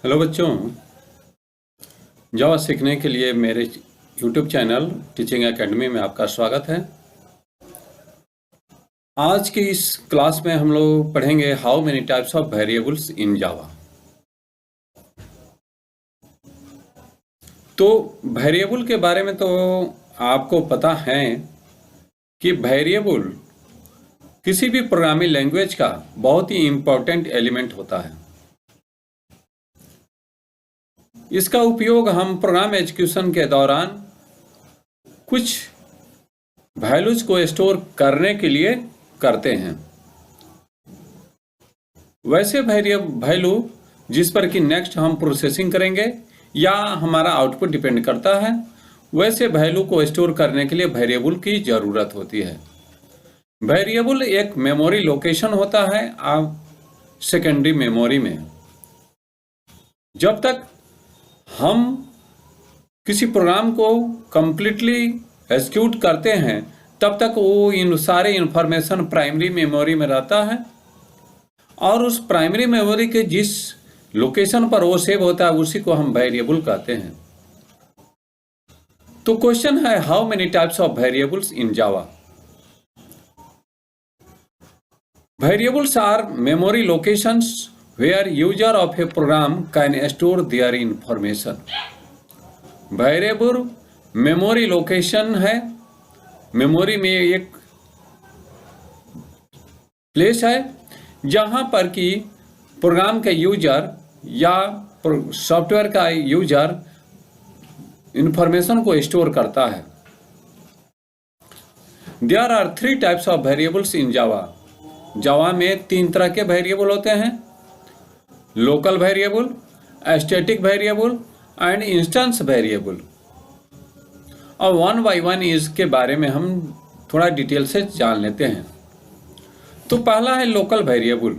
Hello बच्चों, जावा सीखने के लिए मेरे यूट्यूब चैनल टीचिंग एकेडमी में आपका स्वागत है। आज की इस क्लास में हम लोग पढ़ेंगे how many types of variables in Java. तो वेरिएबल के बारे में तो आपको पता है कि वेरिएबल किसी भी प्रोग्रामिंग लैंग्वेज का बहुत ही इम्पोर्टेंट एलिमेंट होता है। इसका उपयोग हम प्रोग्राम एग्जीक्यूशन के दौरान कुछ वैल्यूज को स्टोर करने के लिए करते हैं। वैसे वैल्यू जिस पर कि नेक्स्ट हम प्रोसेसिंग करेंगे या हमारा आउटपुट डिपेंड करता है, वैसे वैल्यू को स्टोर करने के लिए वेरिएबल की ज़रूरत होती है। वेरिएबल एक मेमोरी लोकेशन होता है सेकेंडरी मेमोरी में। जब तक हम किसी प्रोग्राम को कंप्लीटली एग्जीक्यूट करते हैं तब तक वो इन सारे इंफॉर्मेशन प्राइमरी मेमोरी में रहता है और उस प्राइमरी मेमोरी के जिस लोकेशन पर वो सेव होता है उसी को हम वेरिएबल कहते हैं। तो क्वेश्चन है, how many types of variables in Java? Variables are memory locations where user of a program can store their information। Variable memory location है, मेमोरी में एक प्लेस है जहां पर कि प्रोग्राम के यूजर या सॉफ्टवेयर का यूजर इंफॉर्मेशन को स्टोर करता है। There are 3 types of variables in Java। जावा में 3 तरह के वेरिएबल होते हैं, local variable, static variable and instance variable. और वन बाय वन इसके बारे में हम थोड़ा डिटेल से जान लेते हैं। तो पहला है local variable.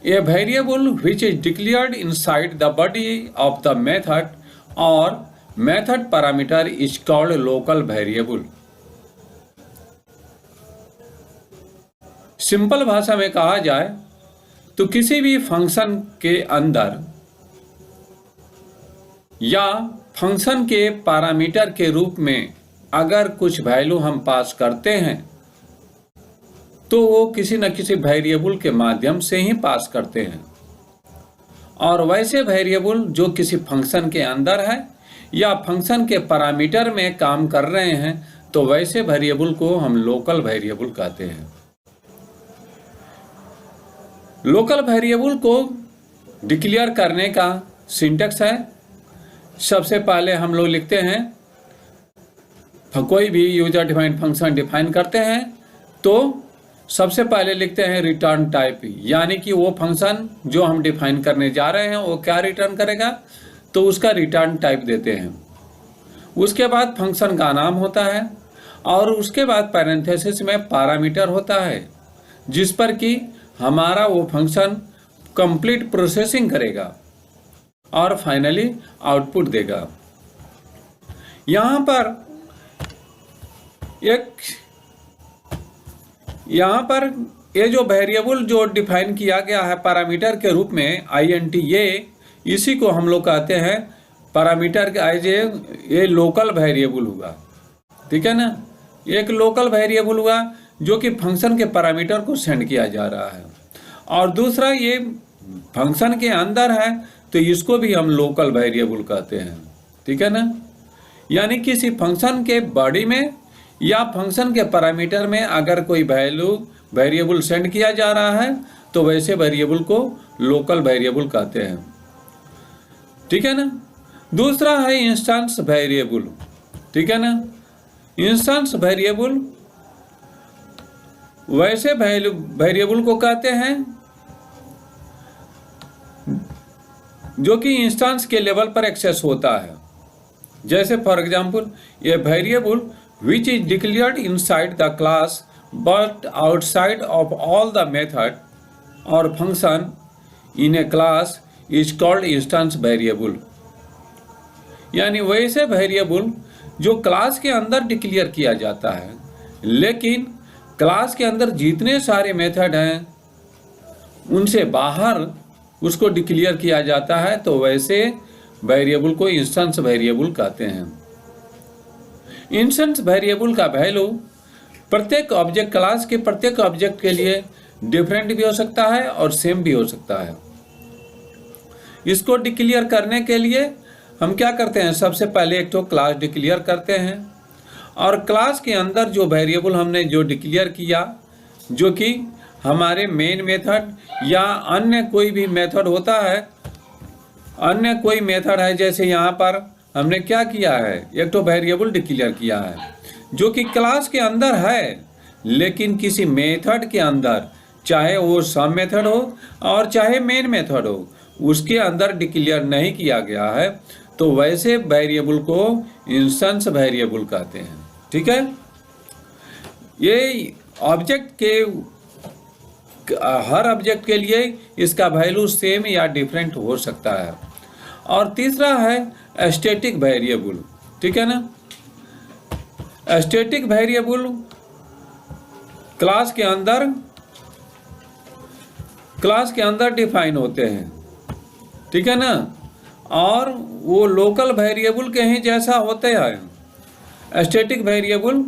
A variable which is declared inside the body of the method और method parameter is called local variable. Simple भाषा में कहा जाए तो किसी भी फंक्शन के अंदर या फंक्शन के पैरामीटर के रूप में अगर कुछ वैल्यू हम पास करते हैं तो वो किसी न किसी वेरिएबल के माध्यम से ही पास करते हैं। और वैसे वेरिएबल जो किसी फंक्शन के अंदर है या फंक्शन के पैरामीटर में काम कर रहे हैं तो वैसे वेरिएबल को हम लोकल वेरिएबल कहते हैं। लोकल वेरिएबल को डिक्लेयर करने का सिंटैक्स है, सबसे पहले हम लोग लिखते हैं, कोई भी यूजर डिफाइंड फंक्शन डिफाइन करते हैं तो सबसे पहले लिखते हैं रिटर्न टाइप, यानी कि वो फंक्शन जो हम डिफाइन करने जा रहे हैं वो क्या रिटर्न करेगा तो उसका रिटर्न टाइप देते हैं। उसके बाद फंक्शन का नाम होता है और उसके बाद पैरेंथेसिस में पैरामीटर होता है जिस पर कि हमारा वो फंक्शन कंप्लीट प्रोसेसिंग करेगा और फाइनली आउटपुट देगा। यहाँ पर ये जो वेरिएबल जो डिफाइन किया गया है पैरामीटर के रूप में INT, इसी को हम लोग कहते हैं पैरामीटर के ये लोकल वेरिएबल हुआ। ठीक है ना, एक लोकल वेरिएबल हुआ जो कि फंक्शन के पैरामीटर को सेंड किया जा रहा है। और दूसरा ये फंक्शन के अंदर है तो इसको भी हम लोकल वेरिएबल कहते हैं। ठीक है ना, यानी किसी फंक्शन के बॉडी में या फंक्शन के पैरामीटर में अगर कोई वेरिएबल सेंड किया जा रहा है तो वैसे वेरिएबल को लोकल वेरिएबल कहते हैं। ठीक है ना, दूसरा है इंस्टेंस वेरिएबल। ठीक है ना, इंस्टेंस वेरिएबल वैसे वेरिएबल को कहते हैं जो कि इंस्टेंस के लेवल पर एक्सेस होता है। जैसे फॉर एग्जांपल, ये variable which is declared inside the class but outside of all the method और function in a class is called instance variable. यानी वैसे वेरिएबल जो क्लास के अंदर डिक्लेयर किया जाता है लेकिन क्लास के अंदर जितने सारे मेथड हैं उनसे बाहर उसको डिक्लेयर किया जाता है, तो वैसे वेरिएबल को इंस्टेंस वेरिएबल कहते हैं। इंस्टेंस वेरिएबल का वैल्यू प्रत्येक ऑब्जेक्ट, क्लास के प्रत्येक ऑब्जेक्ट के लिए डिफरेंट भी हो सकता है और सेम भी हो सकता है। इसको डिक्लेयर करने के लिए हम क्या करते हैं, सबसे पहले एक तो क्लास डिक्लेयर करते हैं, और क्लास के अंदर जो वेरिएबल हमने जो डिक्लेयर किया, जो कि हमारे मेन मेथड या अन्य कोई भी मेथड होता है, अन्य कोई मेथड है, जैसे यहाँ पर हमने क्या किया है, एक तो वेरिएबल डिक्लेयर किया है जो कि क्लास के अंदर है, लेकिन किसी मेथड के अंदर, चाहे वो सब मेथड हो और चाहे मेन मेथड हो, उसके अंदर डिक्लेयर नहीं किया गया है, तो वैसे वेरिएबल को इंस्टेंस वेरिएबल कहते हैं। ठीक है, ये ऑब्जेक्ट के हर ऑब्जेक्ट के लिए इसका वैल्यू सेम या डिफरेंट हो सकता है। और तीसरा है स्टैटिक वेरिएबल। ठीक है ना, स्टैटिक वेरिएबल क्लास के अंदर डिफाइन होते हैं। ठीक है ना, और वो लोकल वेरिएबल के ही जैसा होते हैं। स्टैटिक वेरिएबल,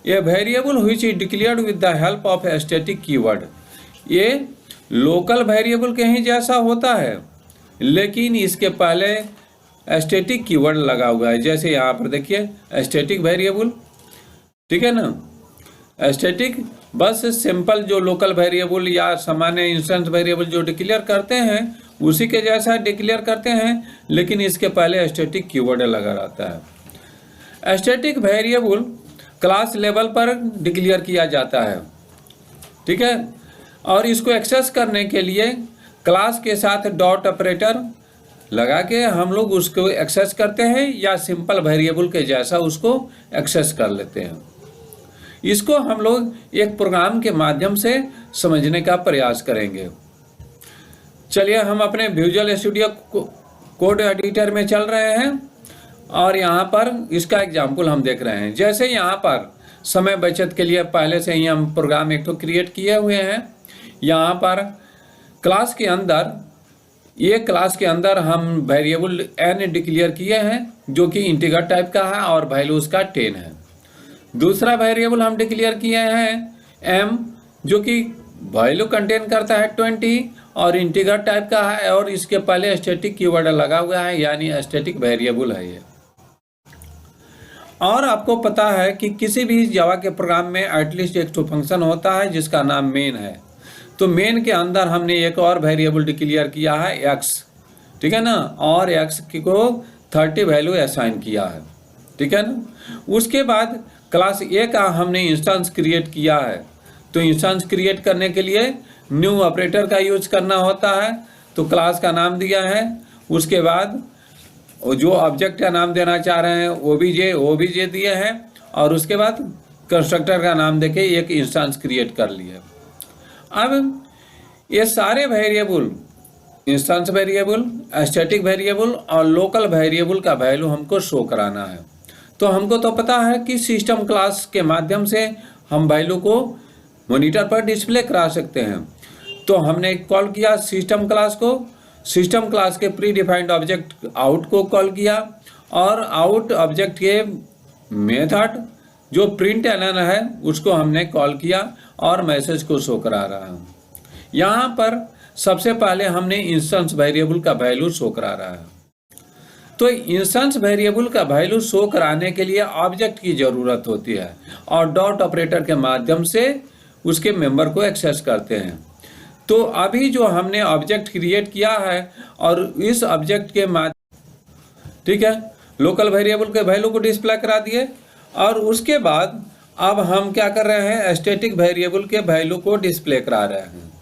ये variable which is declared with the help of a static keyword, ये लोकल वेरिएबल के ही जैसा होता है, लेकिन इसके पहले स्टैटिक कीवर्ड लगा हुआ है। जैसे यहाँ पर देखिए स्टैटिक वेरिएबल, ठीक है ना, स्टैटिक बस सिंपल जो लोकल वेरिएबल या सामान्य इंस्टेंस वेरिएबल जो डिक्लेयर करते हैं उसी के जैसा डिक्लेयर करते हैं, लेकिन इसके पहले स्टैटिक कीवर्ड लगा रहता है। स्टैटिक वेरिएबल क्लास लेवल पर डिक्लेयर किया जाता है। ठीक है, और इसको एक्सेस करने के लिए क्लास के साथ डॉट ऑपरेटर लगा के हम लोग उसको एक्सेस करते हैं, या सिंपल वेरिएबल के जैसा उसको एक्सेस कर लेते हैं। इसको हम लोग एक प्रोग्राम के माध्यम से समझने का प्रयास करेंगे। चलिए हम अपने विजुअल स्टूडियो कोड एडिटर में चल रहे हैं और यहाँ पर इसका एग्जाम्पल हम देख रहे हैं। जैसे यहाँ पर समय बचत के लिए पहले से ही हम प्रोग्राम एक तो क्रिएट किए हुए हैं। यहाँ पर क्लास के अंदर, ये क्लास के अंदर हम वेरिएबल n डिक्लेयर किए हैं जो कि इंटीजर टाइप का है और वैल्यू उसका 10 है। दूसरा वेरिएबल हम डिक्लेयर किए हैं m, जो कि वैल्यू कंटेन करता है 20 और इंटीजर टाइप का है, और इसके पहले स्टैटिक कीवर्ड लगा हुआ है, यानी स्टैटिक वेरिएबल है ये। और आपको पता है कि किसी भी जावा के प्रोग्राम में एटलीस्ट एक तो फंक्शन होता है जिसका नाम मेन है। तो मेन के अंदर हमने एक और वेरिएबल डिक्लेयर किया है x, ठीक है ना, और x को 30 वैल्यू असाइन किया है। ठीक है ना, उसके बाद क्लास A का हमने इंस्टेंस क्रिएट किया है। तो इंस्टेंस क्रिएट करने के लिए न्यू ऑपरेटर का यूज करना होता है। तो क्लास का नाम दिया है, उसके बाद जो ऑब्जेक्ट का नाम देना चाह रहे हैं ओबीजे दिए हैं, और उसके बाद कंस्ट्रक्टर का नाम देके एक इंस्टेंस क्रिएट कर लिए। अब ये सारे variable, instance variable, static variable और लोकल वेरिएबल का वैल्यू हमको शो कराना है। तो हमको तो पता है कि सिस्टम क्लास के माध्यम से हम वैल्यू को मॉनिटर पर डिस्प्ले करा सकते हैं। तो हमने कॉल किया सिस्टम क्लास को, सिस्टम क्लास के प्री डिफाइंड ऑब्जेक्ट आउट को कॉल किया, और आउट ऑब्जेक्ट के मेथड जो प्रिंट एलन है उसको हमने कॉल किया और मैसेज को शो करा रहा हूँ। यहाँ पर सबसे पहले हमने इंस्टेंस वेरिएबल का वैल्यू शो करा रहा है। तो इंस्टेंस वेरिएबल का वैल्यू शो कराने के लिए ऑब्जेक्ट की ज़रूरत होती है, और डॉट ऑपरेटर के माध्यम से उसके मेंबर को एक्सेस करते हैं। तो अभी जो हमने ऑब्जेक्ट क्रिएट किया है और इस ऑब्जेक्ट के ठीक है, लोकल वेरिएबल के वैल्यू को डिस्प्ले करा दिए, और उसके बाद अब हम क्या कर रहे हैं, स्टैटिक वेरिएबल के वैल्यू को डिस्प्ले करा रहे हैं।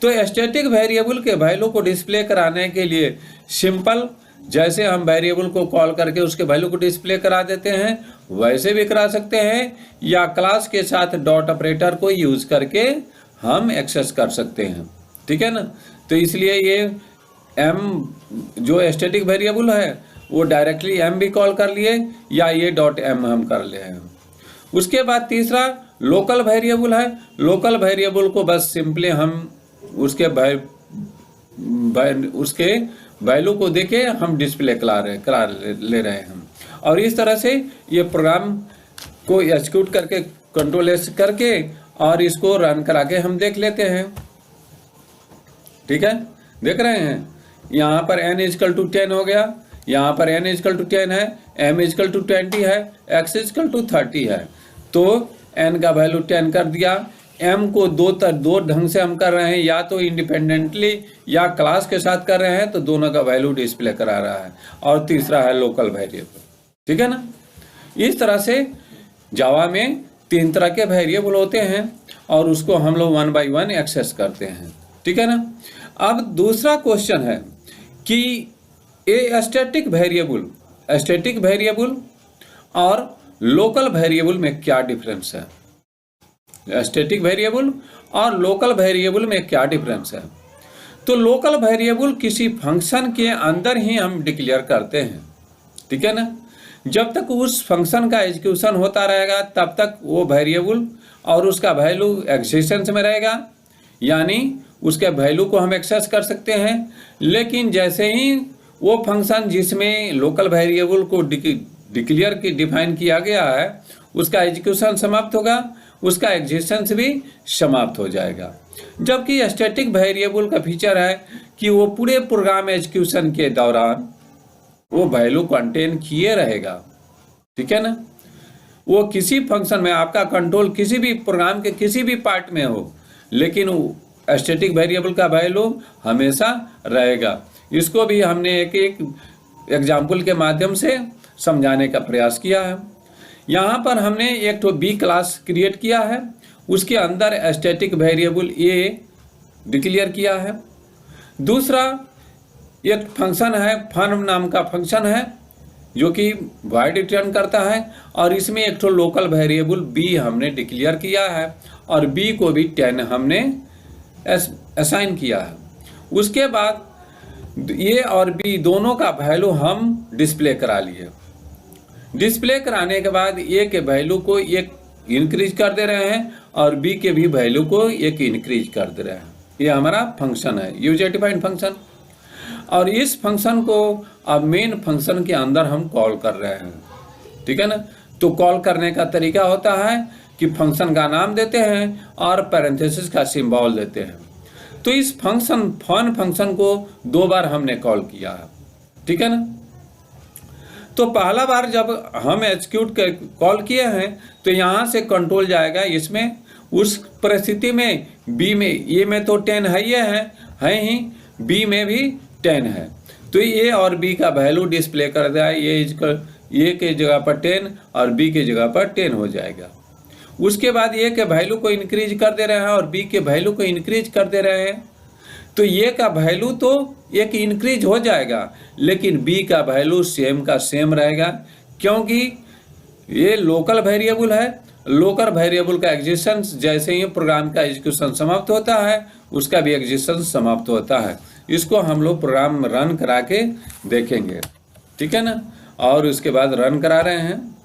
तो स्टैटिक वेरिएबल के वैल्यू को डिस्प्ले कराने के लिए सिंपल, जैसे हम वेरिएबल को कॉल करके उसके वैल्यू को डिस्प्ले करा देते हैं वैसे भी करा सकते हैं, या क्लास के साथ डॉट ऑपरेटर को यूज करके हम एक्सेस कर सकते हैं। ठीक है ना, तो इसलिए ये m जो स्टैटिक वेरिएबल है वो डायरेक्टली m भी कॉल कर लिए, या ये डॉट m हम कर ले हैं। उसके बाद तीसरा लोकल वेरिएबल है। लोकल वेरिएबल को बस सिंपली हम उसके उसके वैल्यू को देके हम डिस्प्ले करा ले रहे हैं। और इस तरह से ये प्रोग्राम को एग्जीक्यूट करके कंट्रोल एस करके और इसको रन करा के हम देख लेते हैं। ठीक है, देख रहे हैं यहाँ पर n इजकल टू 10 हो गया, यहाँ पर n इजकल टू 10 है, m इजकल टू 20 है, x इजकल टू 30 है। तो n का वैल्यू 10 कर दिया। m को दो ढंग से हम कर रहे हैं, या तो इंडिपेंडेंटली या क्लास के साथ कर रहे हैं, तो दोनों का वैल्यू डिस्प्ले करा रहा है। और तीसरा है लोकल वेरिएबल। ठीक है ना। इस तरह से जावा में 3 तरह के वेरिएबल होते हैं और उसको हम लोग 1 बाय 1 एक्सेस करते हैं। ठीक है ना। अब दूसरा क्वेश्चन है कि ए स्टैटिक वेरिएबल और लोकल वेरिएबल में क्या डिफरेंस है। स्टैटिक वेरिएबल और लोकल वेरिएबल में क्या डिफरेंस है। तो लोकल वेरिएबल किसी फंक्शन के अंदर ही हम डिक्लेयर करते हैं। ठीक है ना। जब तक उस फंक्शन का एग्जीक्यूशन होता रहेगा तब तक वो वेरिएबल और उसका वैल्यू एग्जिस्टेंस में रहेगा, यानी उसके वैल्यू को हम एक्सेस कर सकते हैं। लेकिन जैसे ही वो फंक्शन जिसमें लोकल वेरिएबल को डिक्लेयर की डिफाइन किया गया है उसका एग्जीक्यूशन समाप्त होगा, उसका एग्जिस्टेंस भी समाप्त हो जाएगा। जबकि स्टैटिक वेरिएबल का फीचर है कि वो पूरे प्रोग्राम एग्जीक्यूशन के दौरान वो वैल्यू कंटेन किए रहेगा। ठीक है ना। वो किसी फंक्शन में आपका कंट्रोल किसी भी प्रोग्राम के किसी भी पार्ट में हो, लेकिन स्टैटिक वेरिएबल का वैल्यू हमेशा रहेगा। इसको भी हमने एक एग्जाम्पल के माध्यम से समझाने का प्रयास किया है। यहाँ पर हमने एक तो बी क्लास क्रिएट किया है, उसके अंदर स्टैटिक वेरिएबल ए डिक्लेयर किया है। दूसरा एक फंक्शन है, फन नाम का फंक्शन है, जो कि वॉइड रिटर्न करता है, और इसमें एक तो लोकल वेरिएबल बी हमने डिक्लेयर किया है और बी को भी 10 हमने असाइन किया है। उसके बाद ए और बी दोनों का वैल्यू हम डिस्प्ले करा लिए। डिस्प्ले कराने के बाद ए के वैल्यू को एक इंक्रीज कर दे रहे हैं और बी के भी वैल्यू को एक इंक्रीज कर दे रहे हैं। ये हमारा फंक्शन है, यूजर डिफाइंड फंक्शन। और इस फंक्शन को अब मेन फंक्शन के अंदर हम कॉल कर रहे हैं। ठीक है ना। तो कॉल करने का तरीका होता है कि फंक्शन का नाम देते हैं और पैरेंथेसिस का सिंबल देते हैं। तो इस फन फंक्शन को 2 बार हमने कॉल किया है। ठीक है ना। तो पहला बार जब हम एग्जीक्यूट कॉल किए हैं तो यहाँ से कंट्रोल जाएगा इसमें, उस परिस्थिति में बी में ए में तो 10 है, ये है ही, बी में भी 10 है। तो ए और बी का वैल्यू डिस्प्ले कर दिया। ए के जगह पर 10 और बी के जगह पर 10 हो जाएगा। उसके बाद ए के वैल्यू को इंक्रीज कर दे रहे हैं और बी के वैल्यू को इंक्रीज कर दे रहे हैं। तो ए का वैल्यू तो एक इंक्रीज हो जाएगा, लेकिन बी का वैल्यू सेम का सेम रहेगा, क्योंकि ये लोकल वेरिएबल है। लोकल वेरिएबल का एग्जिस्टेंस जैसे ही प्रोग्राम का एग्जीक्यूशन समाप्त होता है उसका भी एग्जिस्टेंस समाप्त होता है। इसको हम लोग प्रोग्राम रन करा के देखेंगे। ठीक है ना। और उसके बाद रन करा रहे हैं।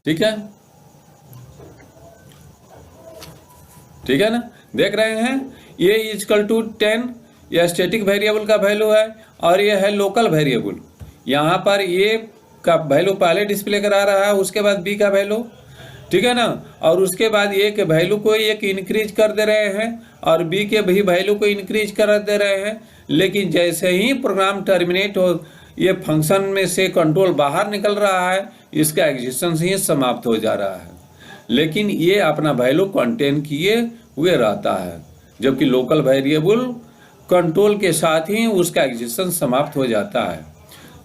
ठीक है, ठीक है ना। देख रहे हैं ये इजकल टू 10 यह स्टैटिक वेरिएबल का वैल्यू है और ये है लोकल वेरिएबल। यहाँ पर ये का वैल्यू पहले डिस्प्ले करा रहा है, उसके बाद बी का वैल्यू। ठीक है ना। और उसके बाद ए के वैल्यू को एक इंक्रीज कर दे रहे हैं और बी के भी वैल्यू को इंक्रीज कर दे रहे हैं। लेकिन जैसे ही प्रोग्राम टर्मिनेट हो, ये फंक्शन में से कंट्रोल बाहर निकल रहा है, इसका एग्जिस्टेंस ही समाप्त हो जा रहा है। लेकिन ये अपना वैल्यू कंटेन किए हुए रहता है, जबकि लोकल वेरिएबल कंट्रोल के साथ ही उसका एग्जिस्टेंस समाप्त हो जाता है।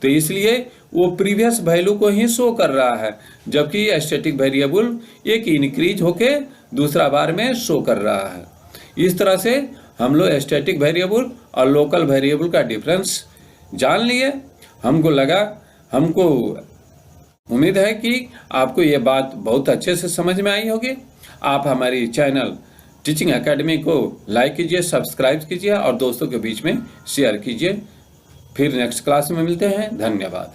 तो इसलिए वो प्रीवियस वैल्यू को ही शो कर रहा है, जबकि स्टैटिक वेरिएबल एक इंक्रीज होके दूसरा बार में शो कर रहा है। इस तरह से हम लोग स्टैटिक वेरिएबल और लोकल वेरिएबल का डिफरेंस जान लिए। हमको उम्मीद है कि आपको ये बात बहुत अच्छे से समझ में आई होगी। आप हमारी चैनल टीचिंग एकेडमी को लाइक कीजिए, सब्सक्राइब कीजिए और दोस्तों के बीच में शेयर कीजिए। फिर नेक्स्ट क्लास में मिलते हैं। धन्यवाद।